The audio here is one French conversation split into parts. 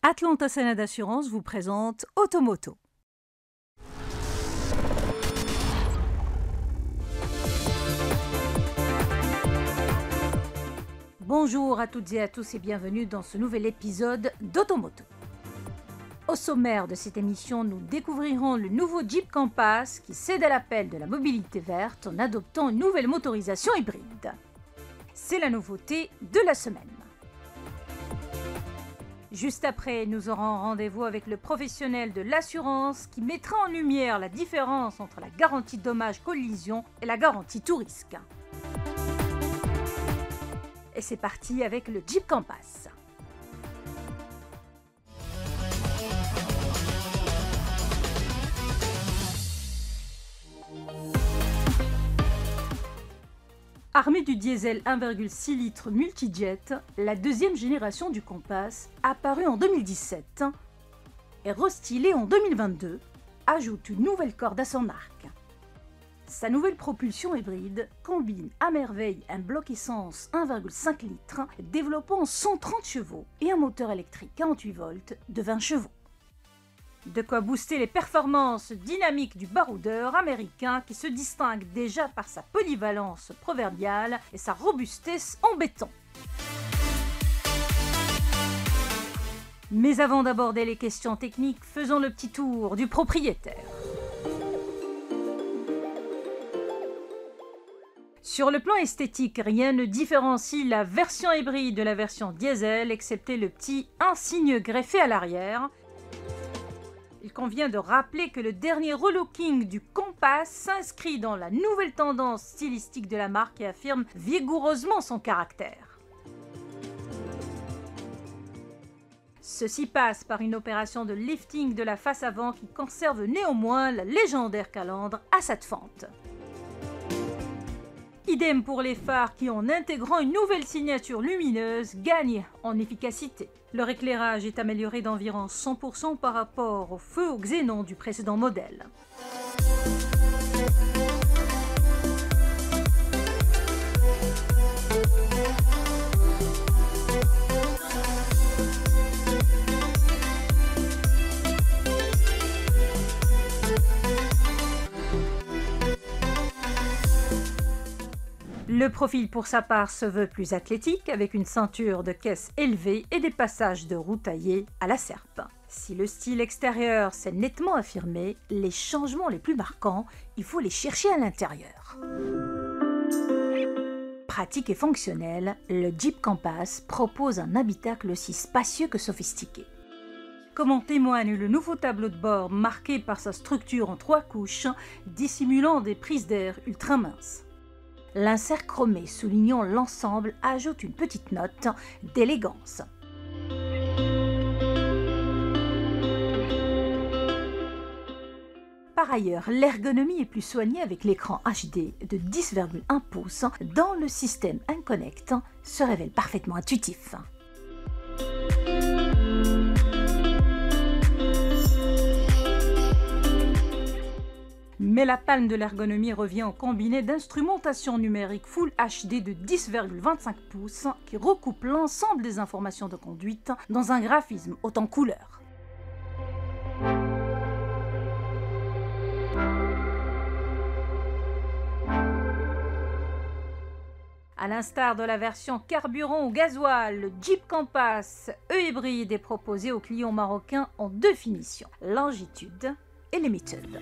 Atlanta Sénat d'Assurance vous présente Automoto. Bonjour à toutes et à tous et bienvenue dans ce nouvel épisode d'Automoto. Au sommaire de cette émission, nous découvrirons le nouveau Jeep Compass qui cède à l'appel de la mobilité verte en adoptant une nouvelle motorisation hybride. C'est la nouveauté de la semaine. Juste après, nous aurons rendez-vous avec le professionnel de l'assurance qui mettra en lumière la différence entre la garantie dommage-collision et la garantie tout risque. Et c'est parti avec le Jeep Compass. Armé du diesel 1,6 litres multijet, la deuxième génération du Compass, apparue en 2017 et restylée en 2022, ajoute une nouvelle corde à son arc. Sa nouvelle propulsion hybride combine à merveille un bloc essence 1,5 litres développant 130 chevaux et un moteur électrique 48 volts de 20 chevaux. De quoi booster les performances dynamiques du baroudeur américain qui se distingue déjà par sa polyvalence proverbiale et sa robustesse en béton. Mais avant d'aborder les questions techniques, faisons le petit tour du propriétaire. Sur le plan esthétique, rien ne différencie la version hybride de la version diesel, excepté le petit insigne greffé à l'arrière. Il convient de rappeler que le dernier relooking du Compass s'inscrit dans la nouvelle tendance stylistique de la marque et affirme vigoureusement son caractère. Ceci passe par une opération de lifting de la face avant qui conserve néanmoins la légendaire calandre à 7 fentes. Idem pour les phares qui, en intégrant une nouvelle signature lumineuse, gagnent en efficacité. Leur éclairage est amélioré d'environ 100% par rapport au feu au xénon du précédent modèle. Le profil pour sa part se veut plus athlétique avec une ceinture de caisse élevée et des passages de roue taillés à la serpe. Si le style extérieur s'est nettement affirmé, les changements les plus marquants, il faut les chercher à l'intérieur. Pratique et fonctionnel, le Jeep Compass propose un habitacle aussi spacieux que sophistiqué. Comme en témoigne le nouveau tableau de bord marqué par sa structure en 3 couches, dissimulant des prises d'air ultra minces. L'insert chromé soulignant l'ensemble ajoute une petite note d'élégance. Par ailleurs, l'ergonomie est plus soignée avec l'écran HD de 10,1 pouces dont le système InConnect se révèle parfaitement intuitif. Mais la palme de l'ergonomie revient au combiné d'instrumentation numérique Full HD de 10,25 pouces qui recoupe l'ensemble des informations de conduite dans un graphisme haut en couleurs. À l'instar de la version carburant ou gasoil, le Jeep Compass E-hybride est proposé aux clients marocains en 2 finitions, Longitude et Limited.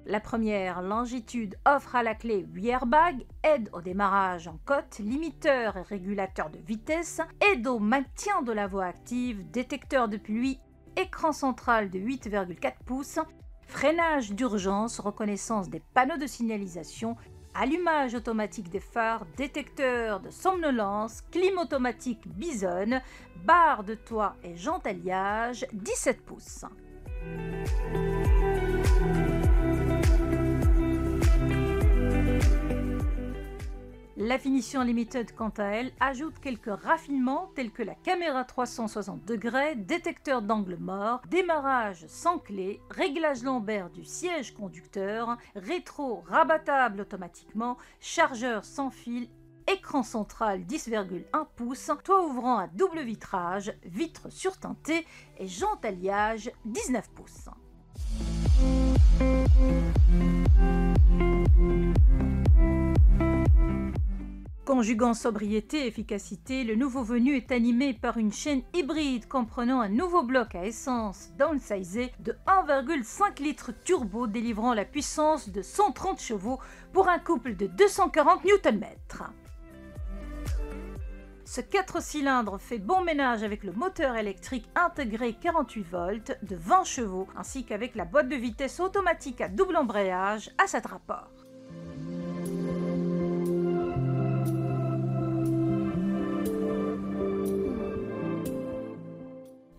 La première, Longitude, offre à la clé 8 airbags, aide au démarrage en côte, limiteur et régulateur de vitesse, aide au maintien de la voie active, détecteur de pluie, écran central de 8,4 pouces, freinage d'urgence, reconnaissance des panneaux de signalisation, allumage automatique des phares, détecteur de somnolence, clim automatique Bison, barre de toit et jante alliage 17 pouces. La finition Limited, quant à elle, ajoute quelques raffinements tels que la caméra 360 degrés, détecteur d'angle mort, démarrage sans clé, réglage lombaire du siège conducteur, rétro rabattable automatiquement, chargeur sans fil écran central 10,1 pouces, toit ouvrant à double vitrage, vitres surteintées et jantes alliage 19 pouces. Conjuguant sobriété et efficacité, le nouveau venu est animé par une chaîne hybride comprenant un nouveau bloc à essence downsizé de 1,5 litres turbo délivrant la puissance de 130 chevaux pour un couple de 240 Nm. Ce 4 cylindres fait bon ménage avec le moteur électrique intégré 48 volts de 20 chevaux ainsi qu'avec la boîte de vitesse automatique à double embrayage à 7 rapports.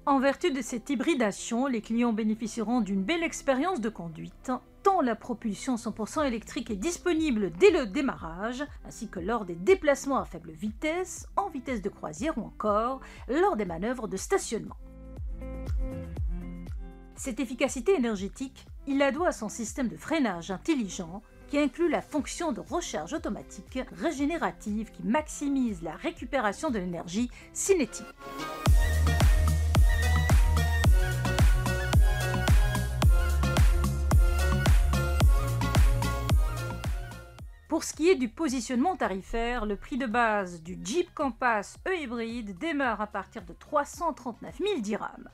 En vertu de cette hybridation, les clients bénéficieront d'une belle expérience de conduite, tant la propulsion 100% électrique est disponible dès le démarrage, ainsi que lors des déplacements à faible vitesse, en vitesse de croisière ou encore lors des manœuvres de stationnement. Cette efficacité énergétique, il la doit à son système de freinage intelligent qui inclut la fonction de recharge automatique régénérative qui maximise la récupération de l'énergie cinétique. Pour ce qui est du positionnement tarifaire, le prix de base du Jeep Compass e-hybride démarre à partir de 339 000 dirhams.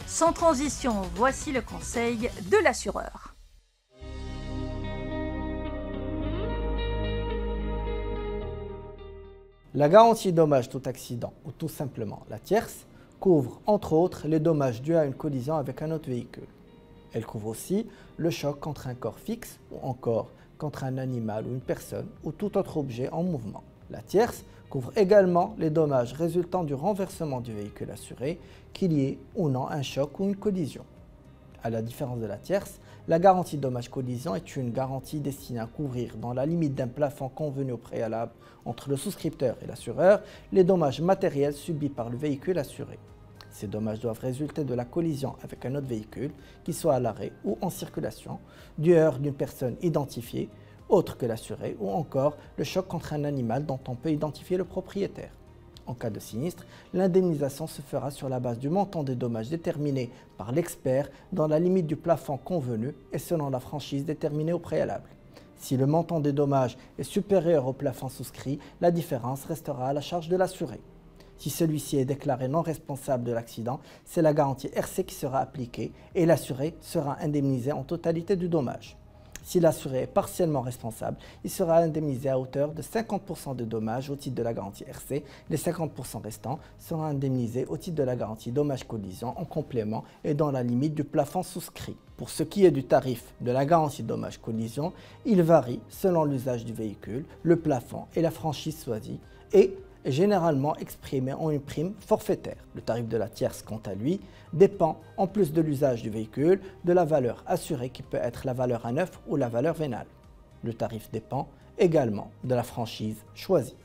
Sans transition, voici le conseil de l'assureur. La garantie dommage tout accident, ou tout simplement la tierce, couvre entre autres les dommages dus à une collision avec un autre véhicule. Elle couvre aussi le choc contre un corps fixe ou encore contre un animal ou une personne ou tout autre objet en mouvement. La tierce couvre également les dommages résultant du renversement du véhicule assuré, qu'il y ait ou non un choc ou une collision. À la différence de la tierce, la garantie dommage-collision est une garantie destinée à couvrir, dans la limite d'un plafond convenu au préalable entre le souscripteur et l'assureur, les dommages matériels subis par le véhicule assuré. Ces dommages doivent résulter de la collision avec un autre véhicule, qu'il soit à l'arrêt ou en circulation, du heurt d'une personne identifiée, autre que l'assuré, ou encore le choc contre un animal dont on peut identifier le propriétaire. En cas de sinistre, l'indemnisation se fera sur la base du montant des dommages déterminé par l'expert dans la limite du plafond convenu et selon la franchise déterminée au préalable. Si le montant des dommages est supérieur au plafond souscrit, la différence restera à la charge de l'assuré. Si celui-ci est déclaré non responsable de l'accident, c'est la garantie RC qui sera appliquée et l'assuré sera indemnisé en totalité du dommage. Si l'assuré est partiellement responsable, il sera indemnisé à hauteur de 50% de dommages au titre de la garantie RC. Les 50% restants seront indemnisés au titre de la garantie dommage-collision en complément et dans la limite du plafond souscrit. Pour ce qui est du tarif de la garantie dommage-collision, il varie selon l'usage du véhicule, le plafond et la franchise choisie et est généralement exprimé en une prime forfaitaire. Le tarif de la tierce, quant à lui, dépend, en plus de l'usage du véhicule, de la valeur assurée qui peut être la valeur à neuf ou la valeur vénale. Le tarif dépend également de la franchise choisie.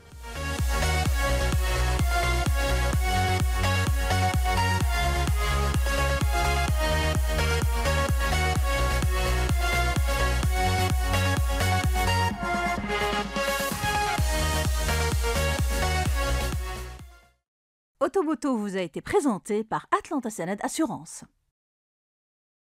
Automoto vous a été présenté par Atlanta Sanad Assurance.